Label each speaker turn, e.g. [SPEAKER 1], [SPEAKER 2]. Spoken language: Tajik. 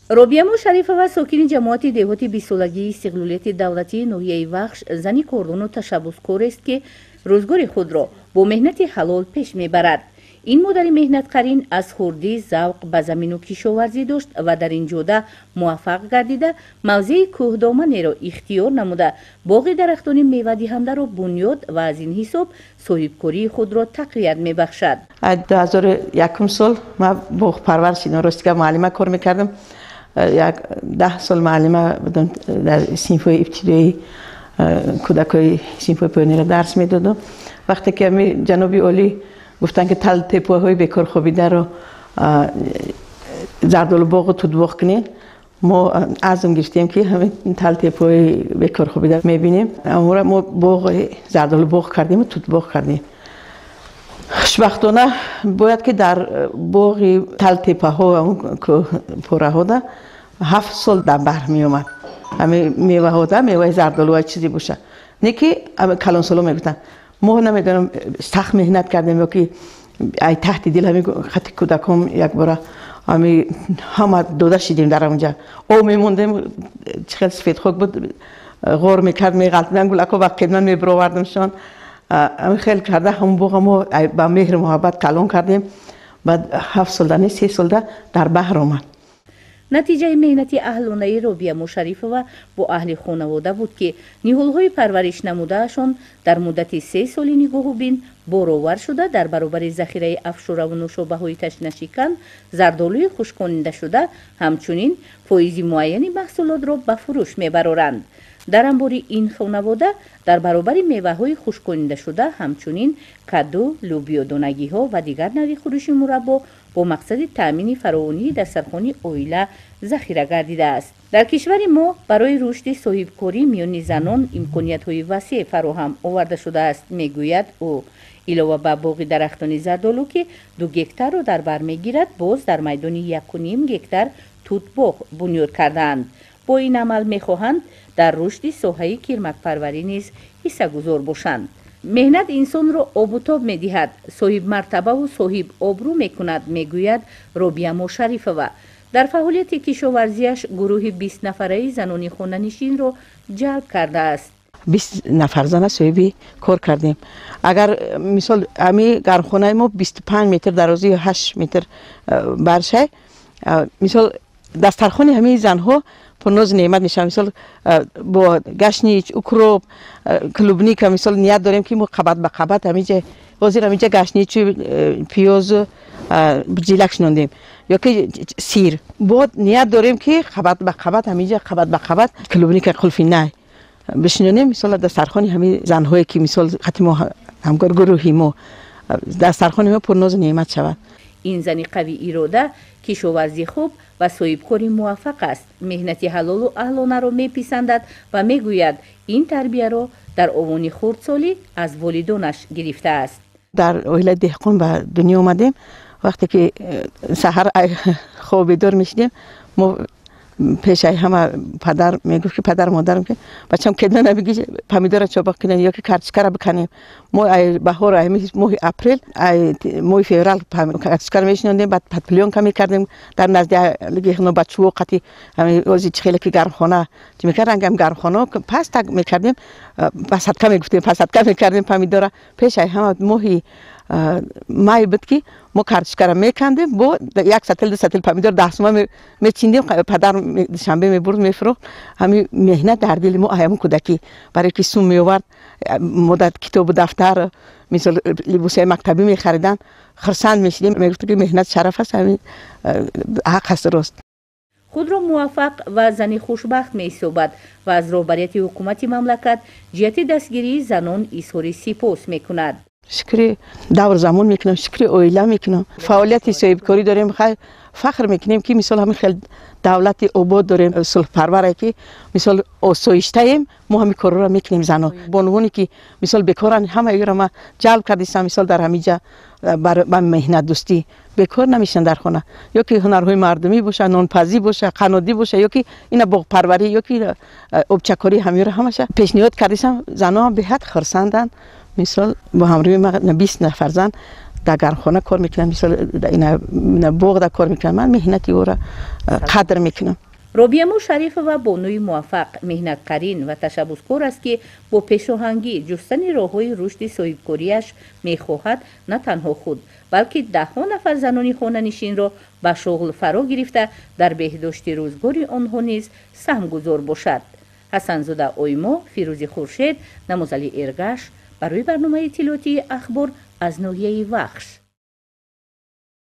[SPEAKER 1] робиямо шарифова сокини ҷамоати деҳоти бисолагии истиқлолияти давлатии ноҳияи вахш зани кордону ташаббускорест ки рӯзгори худро бо меҳнати ҳалол пеш мебарад. ин модари меҳнатқарин аз хурдӣ завқ ба замину кишоварзӣ дошт ва дар ин ҷода муваффақ гардида мавзеи кӯҳдоманеро ихтиёр намуда боғи дарахтони мевадиҳандаро бунёд ва аз ин ҳисоб соҳибкории худро тақвият мебахшад.
[SPEAKER 2] 2001 сол ман боғпарварши норостига муаллима кор мекардам. 10 сол муаллима будам дар синфҳои ибтидоии кӯдакои синфҳои поёниро дарс медодам. вақте ки ҷаноби олӣ гуфтанд ки тал тепоҳои бекорхобидаро зардолубоғу тутбоғ кунем. мо азм гирифтем ки ҳамин тал тепоҳои бекорхобида мебинем. амора мо боғи зардолубоғ кардему тутбоғ кардем. хушбахтона бояд ки дар боғи тал тепаҳо пораҳода 7 сол дар баҳр меомад. ҳамин меваҳода меваи зардолуа чизе боша. не ки калонсоло мегуфтанд. мо намедонам сахт меҳнат кардем ё ки ай таҳти дил ҳамин хати кӯдаком якбора ҳама дода шидем дар онҷа. об мемондем чӣ хел сафедхок буд ғор мекард меғалтидан гулако ба қидмат мебировардамшон. ҳамин хел карда ҳамон боға мо ба меҳру муҳаббат калон кардем. баъд 7 сол дар не 3 сол дар баҳр омад.
[SPEAKER 1] натиҷаи меҳнати аҳлонаи робиямо шарифова бо аҳли хонавода буд ки ниҳолҳои парвариш намудаашон дар муддати 3 соли нигоҳубин боровар шуда дар баробари захираи афшураву нӯшобаҳои ташнашикан зардолӯи хушккониндашуда ҳамчунин фоизи муайяни маҳсулотро ба фурӯш мебароранд. дар анбори ин хонавода дар баробари меваҳои хушккониндашуда ҳамчунин каду лӯбиёдонагиҳо ва дигар нави хӯриши мураббо бо мақсади таъмини фаровонии дастархони оила захира гардидааст. дар кишвари мо барои рушди соҳибкорӣ миёни занон имкониятҳои васеъ фароҳам оварда шудааст, мегӯяд ӯ. илова ба боғи дарахтони зардолу ки 2 гектарро дар бар мегирад, боз дар майдони 1.5 гектар тутбоғ бунёд кардаанд. бо ин амал мехоҳанд дар рушди соҳаи кирмакпарварӣ низ ҳиссагузор бошанд. меҳнат инсонро обутоб медиҳад, соҳибмартабаву соҳибобрӯ мекунад, мегӯяд робиямо шарифова. дар фаъолияти кишоварзиаш гурӯҳи 20 нафараи занони хонанишинро ҷалб кардааст.
[SPEAKER 2] 20 нафар зана соҳиби кор кардем. агар мисол ҳамин гармхонаи мо 25 метр дарози 8 метр баршай, мисол дастархони ҳамин занҳо пурнози неъмат мешавад. мисол бо гашнич, укроп, клубника мисол ният дорем ки мо қабат ба қабат ҳаминҷа ҳозир ҳаминҷа гашничу пиёзу ҷилак шинондем ё ки сир. бо ният дорем ки қабат ба қабат ҳаминҷа қабат ба қабат клубника қулфи най бишинонем. мисол дастархони ҳамин занҳое ки мисол хати мо ҳамкор гурӯҳи мо дастархони мо пурнозу неъмат шавад.
[SPEAKER 1] ин зани қавӣ ирода кишоварзӣ хуб ва соҳибкори муваффақ аст. меҳнати ҳалолу аҳлонаро меписандад ва мегӯяд ин тарбияро дар овони хурдсолӣ аз волидонаш гирифтааст.
[SPEAKER 2] дар оилаи деҳқон ба дунё омадем. вақте ки саҳар хоб бедор мешидем, мо пешаи ҳама падар мегуфт ки падар модарам ки бачам кедна набиги помидора чобақ кунем ё ки картишкара биканем. мо ай баҳор ай моҳи апрел ай моҳи феврал картишкара мешинондем, баъд подплёнка мекардем дар наздиги нобачӯ қати ози чихеле ки гармхона чӣ мекардем, гам гармхона паста мекардем, пасадка мегуфтем, пасадка мекардем помидора. пешаи ҳама моҳи май буд ки мо картишкара мекандем, бо 1 сатил 2 сатил помидор 10 сума мечиндем. падар душанбе мебурд мефурӯхт. ҳамин меҳнат дар дили мо аямон кӯдакӣ барои ки сум меовард. модар китобу дафтар мисол либосҳои мактабӣ мехариданд. хурсанд мешидем, мегуфт ки меҳнат шараф аст, ҳамин ҳақ аст, рост.
[SPEAKER 1] худро муваффақ ва зани хушбахт меҳисобад ва аз роҳбарияти ҳукумати мамлакат ҷиҳати дастгирии занон изҳори сипос мекунад.
[SPEAKER 2] шукри давр замон мекунам, шукри оила мекунам. фаъолияти соҳибкорӣ дорем, фахр мекунем ки мисол ҳамин хел давлати обод дорем, сулҳпарваре ки мисол осоиштаем, мо ҳамин корро мекунем. занон бонувоне ки мисол бекоран, ҳамаеро ма ҷалб кардистам. мисол дар ҳаминҷа ба меҳнатдӯстӣ бекор намешан дар хона, ё ки ҳунарҳои мардумӣ боша, нонпазӣ боша, қанодӣ боша, ё ки ина боғпарварӣ, ё ки обчакорӣ, ҳамиёро ҳамаша пешниҳод кардистам. занон беҳад хурсанданд. мисол бо ҳамроҳи ман 20 нафар зан دگرخانه کار میکنم، مثل اینا باغ کار میکنم. من مهنتی او را قدر میکنم.
[SPEAKER 1] روبیه شریفова بانوی موفق، مهنت‌قرین و تشبثکار است که با پیشاهنگی جستن راه‌های رشد صاحبکاری‌اش می‌خواهد نه تنها خود بلکه ده‌ها نفر زنان خانه‌نشین را به شغل فرا گرفته در بهداشت روزگار آنها نیز سهمگذار باشد. حسن‌زاده آیما، فیروزی خورشید، نمازعلی ارگش برای برنامه اطلاعاتی اخبار از ناحیه وخش.